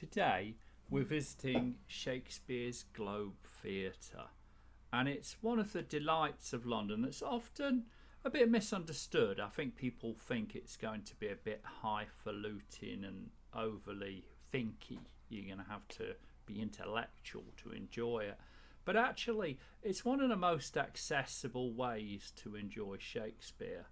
Today we're visiting Shakespeare's Globe Theatre, and it's one of the delights of London that's often a bit misunderstood. I think people think it's going to be a bit highfalutin and overly thinky. You're going to have to be intellectual to enjoy it. But actually, it's one of the most accessible ways to enjoy Shakespeare.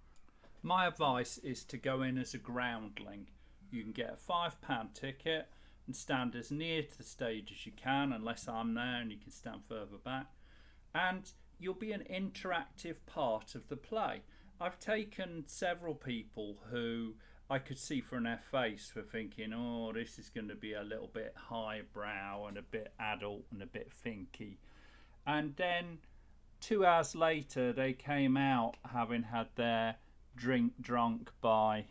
My advice is to go in as a groundling. You can get a £5 ticket and stand as near to the stage as you can, unless I'm there and you can stand further back. And you'll be an interactive part of the play. I've taken several people who I could see from their face were thinking, oh, this is going to be a little bit highbrow and a bit adult and a bit thinky. And then 2 hours later, they came out having had their drink drunk by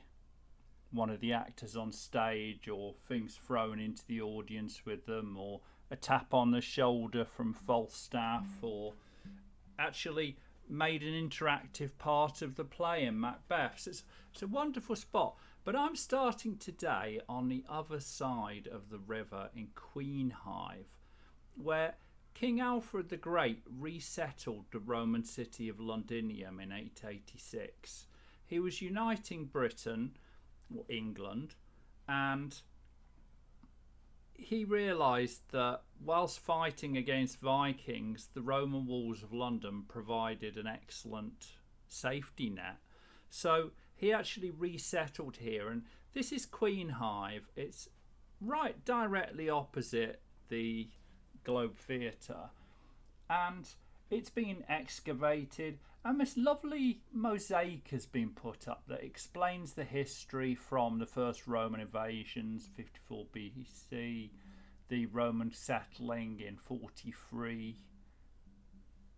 one of the actors on stage, or things thrown into the audience with them, or a tap on the shoulder from Falstaff, or actually made an interactive part of the play in Macbeth. So it's a wonderful spot. But I'm starting today on the other side of the river in Queenhive, where King Alfred the Great resettled the Roman city of Londinium in 886. He was uniting Britain, or England, and he realised that whilst fighting against Vikings, the Roman walls of London provided an excellent safety net. So he actually resettled here, and this is Queenhive. It's right directly opposite the Globe Theatre, and it's been excavated, and this lovely mosaic has been put up that explains the history from the first Roman invasions, 54 BC, the Roman settling in 43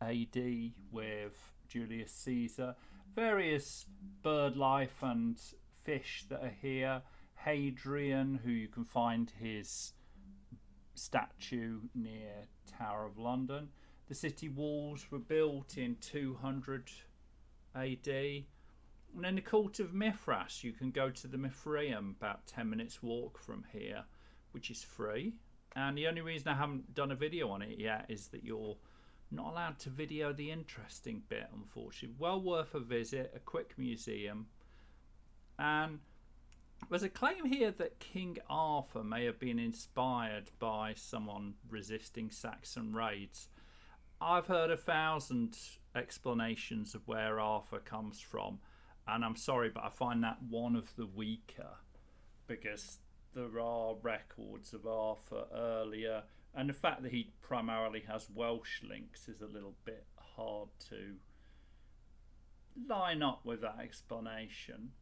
AD with Julius Caesar, various bird life and fish that are here, Hadrian, who you can find his statue near Tower of London. The city walls were built in 200 AD. And then the court of Mithras, you can go to the Mithraeum, about 10 minutes walk from here, which is free. And the only reason I haven't done a video on it yet is that you're not allowed to video the interesting bit, unfortunately. Well worth a visit, a quick museum. And there's a claim here that King Arthur may have been inspired by someone resisting Saxon raids. I've heard 1,000 explanations of where Arthur comes from, and I'm sorry, but I find that one of the weaker, because there are records of Arthur earlier, and the fact that he primarily has Welsh links is a little bit hard to line up with that explanation.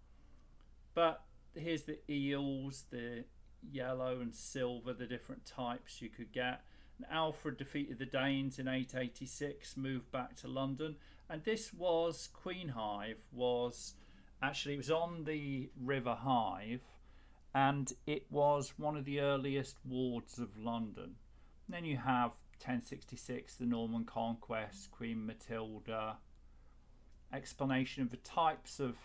But here's the eels, the yellow and silver, the different types you could get. Alfred defeated the Danes in 886, moved back to London, and this was Queenhive. It was on the River Hive, and it was one of the earliest wards of London. And then you have 1066, the Norman Conquest, Queen Matilda, explanation of the types of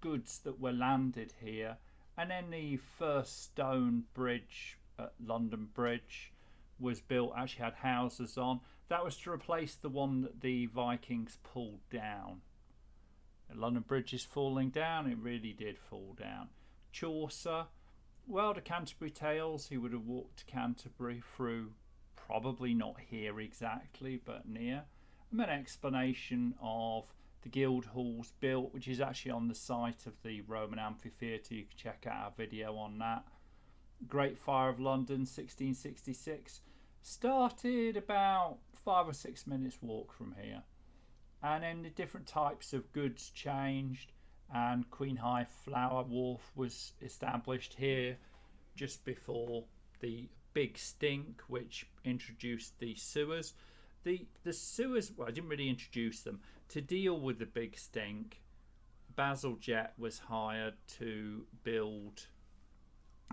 goods that were landed here, and then the first stone bridge at London Bridge was built, actually had houses on. That was to replace the one that the Vikings pulled down. London Bridge is falling down, it really did fall down. Chaucer, well, the Canterbury Tales, he would have walked Canterbury through, probably not here exactly, but near. And an explanation of the Guildhalls built, which is actually on the site of the Roman amphitheatre. You can check out our video on that. Great Fire of London 1666 started about 5 or 6 minutes walk from here, and then the different types of goods changed, and Queenhive Flour Wharf was established here just before the Big Stink, which introduced the sewers. The sewers, well, I didn't really introduce them. To deal with the Big Stink, Bazalgette was hired to build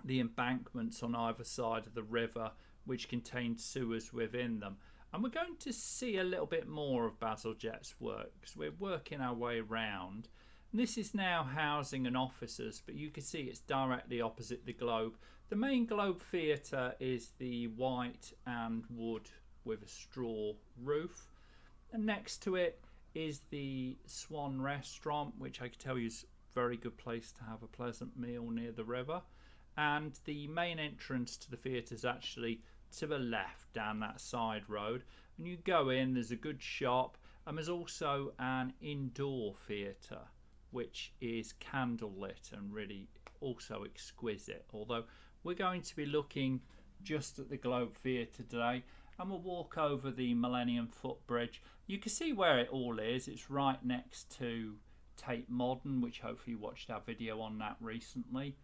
the embankments on either side of the river, which contained sewers within them. And we're going to see a little bit more of Bazalgette's work, because we're working our way around. This is now housing and offices, but you can see it's directly opposite the Globe. The main Globe Theatre is the white and wood with a straw roof, and next to it is the Swan Restaurant, which I can tell you is a very good place to have a pleasant meal near the river. And the main entrance to the theatre is actually to the left down that side road, and you go in, there's a good shop, and there's also an indoor theatre which is candlelit and really also exquisite, although we're going to be looking just at the Globe Theatre today, and we'll walk over the Millennium Footbridge. You can see where it all is. It's right next to Tate Modern, which hopefully you watched our video on that recently.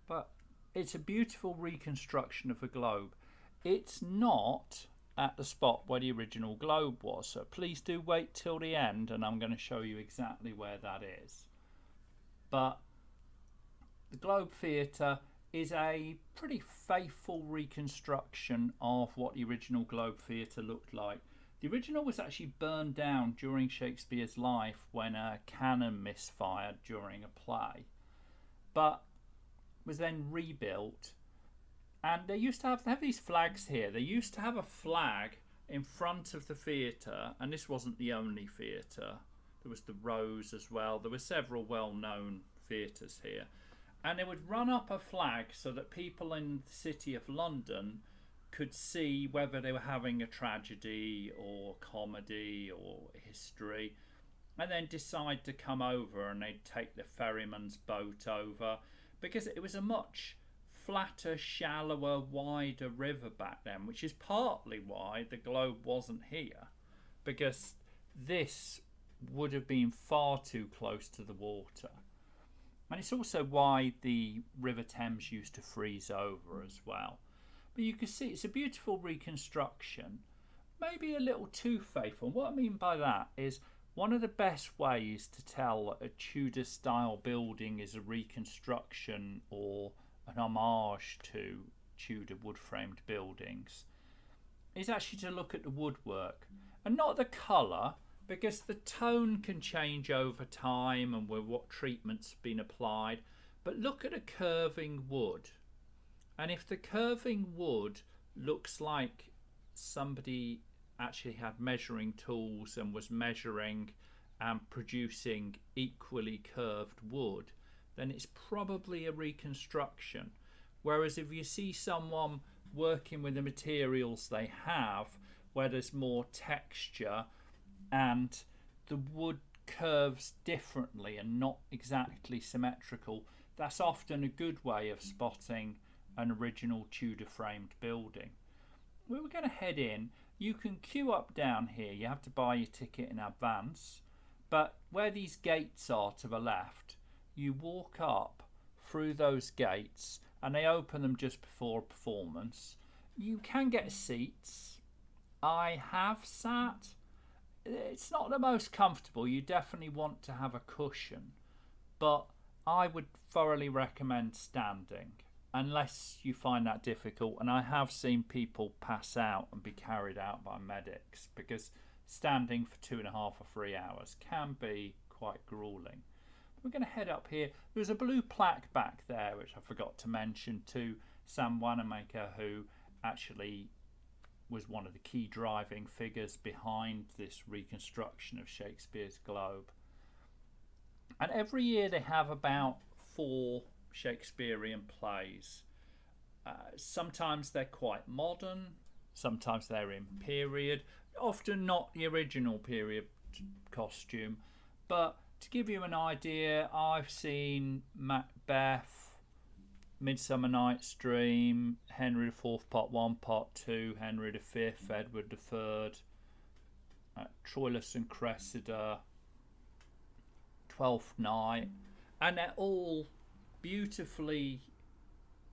But it's a beautiful reconstruction of the Globe. It's not at the spot where the original Globe was, so please do wait till the end and I'm going to show you exactly where that is. But the Globe Theatre is a pretty faithful reconstruction of what the original Globe Theatre looked like. The original was actually burned down during Shakespeare's life when a cannon misfired during a play, but was then rebuilt. And they used to have these flags here. They used to have a flag in front of the theatre, and this wasn't the only theatre. There was the Rose as well. There were several well-known theatres here. And they would run up a flag so that people in the City of London could see whether they were having a tragedy or comedy or history, and then decide to come over, and they'd take the ferryman's boat over, because it was a much flatter, shallower, wider river back then, which is partly why the Globe wasn't here, because this would have been far too close to the water. And it's also why the River Thames used to freeze over as well. But you can see it's a beautiful reconstruction, maybe a little too faithful. What I mean by that is one of the best ways to tell a Tudor style building is a reconstruction or an homage to Tudor wood framed buildings is actually to look at the woodwork and not the colour, because the tone can change over time and with what treatment's been applied, but look at a curving wood. And if the curving wood looks like somebody actually had measuring tools and was measuring and producing equally curved wood, then it's probably a reconstruction. Whereas if you see someone working with the materials they have, where there's more texture and the wood curves differently and not exactly symmetrical, that's often a good way of spotting an original Tudor framed building. We were going to head in. You can queue up down here. You have to buy your ticket in advance, but where these gates are to the left, you walk up through those gates and they open them just before a performance. You can get seats. I have sat. It's not the most comfortable. You definitely want to have a cushion, but I would thoroughly recommend standing unless you find that difficult. And I have seen people pass out and be carried out by medics, because standing for 2.5 or 3 hours can be quite grueling. We're going to head up here. There's a blue plaque back there which I forgot to mention, to Sam Wanamaker, who actually was one of the key driving figures behind this reconstruction of Shakespeare's Globe. And every year they have about 4 Shakespearean plays. Sometimes they're quite modern, sometimes they're in period, often not the original period costume. But to give you an idea, I've seen Macbeth, Midsummer Night's Dream, Henry IV Part 1, Part 2, Henry V, Edward III, Troilus and Cressida, Twelfth Night, and they're all beautifully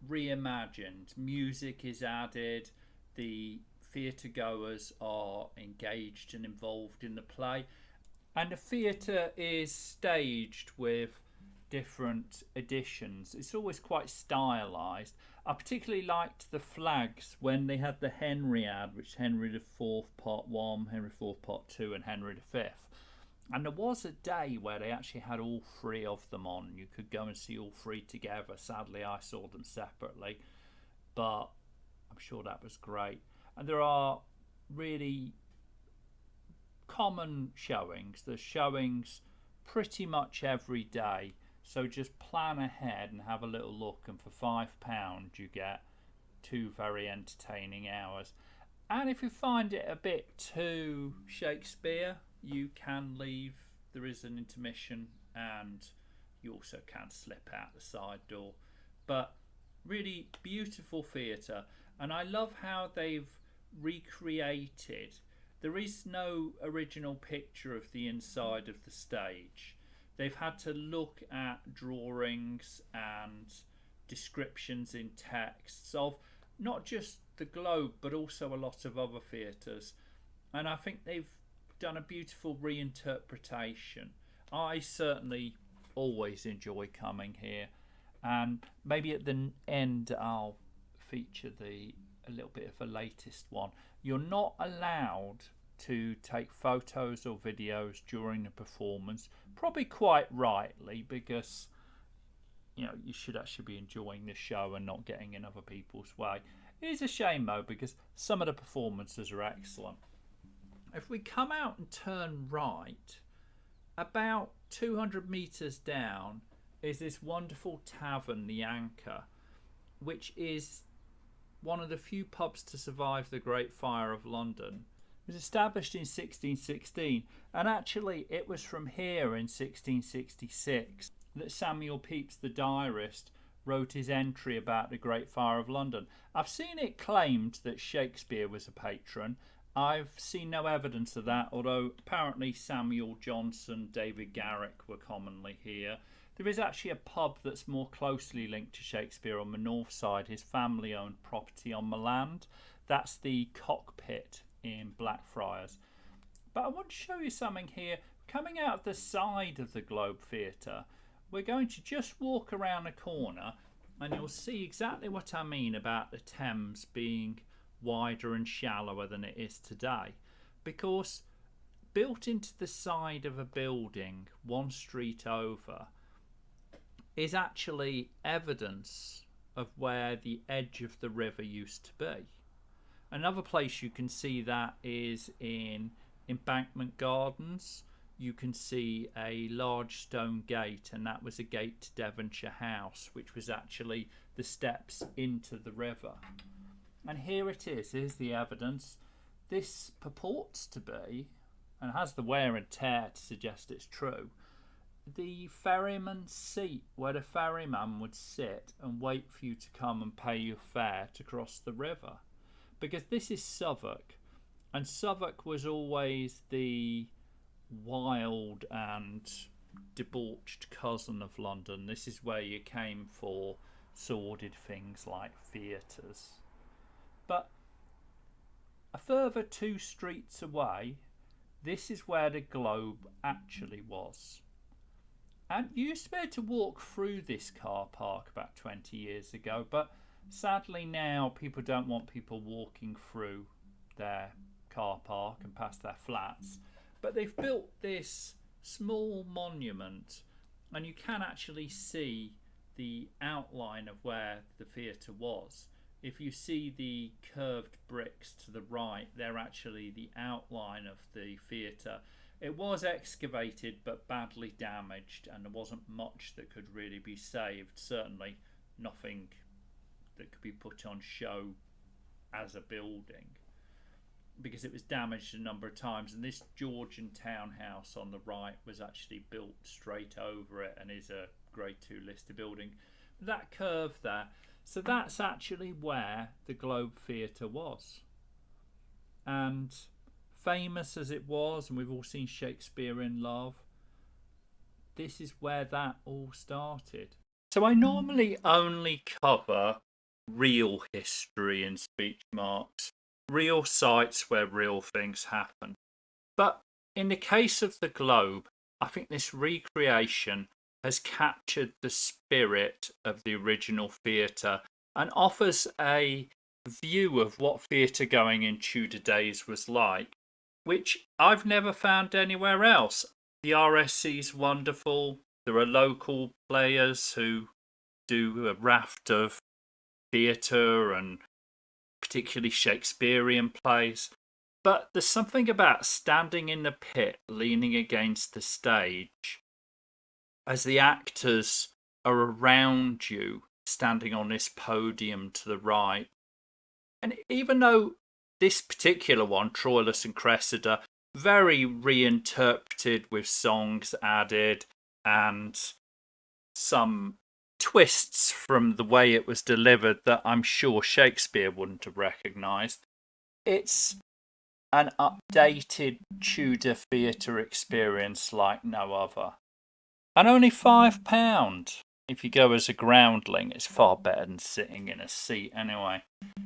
reimagined. Music is added, the theatre goers are engaged and involved in the play, and the theatre is staged with different editions. It's always quite stylised. I particularly liked the flags when they had the Henry ad, which Henry IV Part 1, Henry IV Part 2 and Henry V. And there was a day where they actually had all three of them on. You could go and see all three together. Sadly, I saw them separately, but I'm sure that was great. And there are really common showings. There's showings pretty much every day. So just plan ahead and have a little look. And for £5, you get 2 very entertaining hours. And if you find it a bit too Shakespeare, you can leave. There is an intermission, and you also can slip out the side door. But really beautiful theatre, and I love how they've recreated. There is no original picture of the inside of the stage. They've had to look at drawings and descriptions in texts of not just the Globe but also a lot of other theatres, and I think they've done a beautiful reinterpretation. I certainly always enjoy coming here, and maybe at the end I'll feature a little bit of a latest one. You're not allowed to take photos or videos during the performance, probably quite rightly, because you should actually be enjoying the show and not getting in other people's way. It is a shame though, because some of the performances are excellent. If we come out and turn right, about 200 metres down is this wonderful tavern, the Anchor, which is one of the few pubs to survive the Great Fire of London. It was established in 1616, and actually it was from here in 1666 that Samuel Pepys, the diarist, wrote his entry about the Great Fire of London. I've seen it claimed that Shakespeare was a patron. I've seen no evidence of that, although apparently Samuel Johnson, David Garrick were commonly here. There is actually a pub that's more closely linked to Shakespeare on the north side. His family owned property on the land. That's the Cockpit in Blackfriars. But I want to show you something here. Coming out of the side of the Globe Theatre, we're going to just walk around a corner and you'll see exactly what I mean about the Thames being wider and shallower than it is today, because built into the side of a building one street over is actually evidence of where the edge of the river used to be. Another place you can see that is in Embankment Gardens. You can see a large stone gate, and that was a gate to Devonshire House, which was actually the steps into the river. And here it is. Here's the evidence. This purports to be, and has the wear and tear to suggest it's true, the ferryman's seat, where the ferryman would sit and wait for you to come and pay your fare to cross the river. Because this is Southwark, and Southwark was always the wild and debauched cousin of London. This is where you came for sordid things like theatres. But a further 2 streets away, this is where the Globe actually was. And you used to be able to walk through this car park about 20 years ago, but sadly now people don't want people walking through their car park and past their flats. But they've built this small monument, and you can actually see the outline of where the theatre was. If you see the curved bricks to the right, they're actually the outline of the theatre. It was excavated but badly damaged, and there wasn't much that could really be saved. Certainly nothing that could be put on show as a building, because it was damaged a number of times. And this Georgian townhouse on the right was actually built straight over it and is a Grade 2 listed building. That curve there, so that's actually where the Globe Theatre was. And famous as it was, and we've all seen Shakespeare in Love, this is where that all started. So I normally only cover real history in speech marks, real sites where real things happen. But in the case of the Globe, I think this recreation has captured the spirit of the original theatre and offers a view of what theatre going in Tudor days was like, which I've never found anywhere else. The RSC is wonderful. There are local players who do a raft of theatre and particularly Shakespearean plays. But there's something about standing in the pit, leaning against the stage, as the actors are around you, standing on this podium to the right. And even though this particular one, Troilus and Cressida, very reinterpreted with songs added and some twists from the way it was delivered that I'm sure Shakespeare wouldn't have recognised. It's an updated Tudor theatre experience like no other. And only £5. If you go as a groundling, it's far better than sitting in a seat anyway.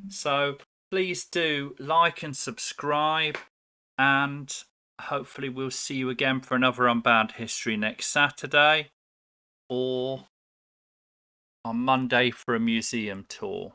So please do like and subscribe, and hopefully we'll see you again for another Unbound History next Saturday or on Monday for a museum tour.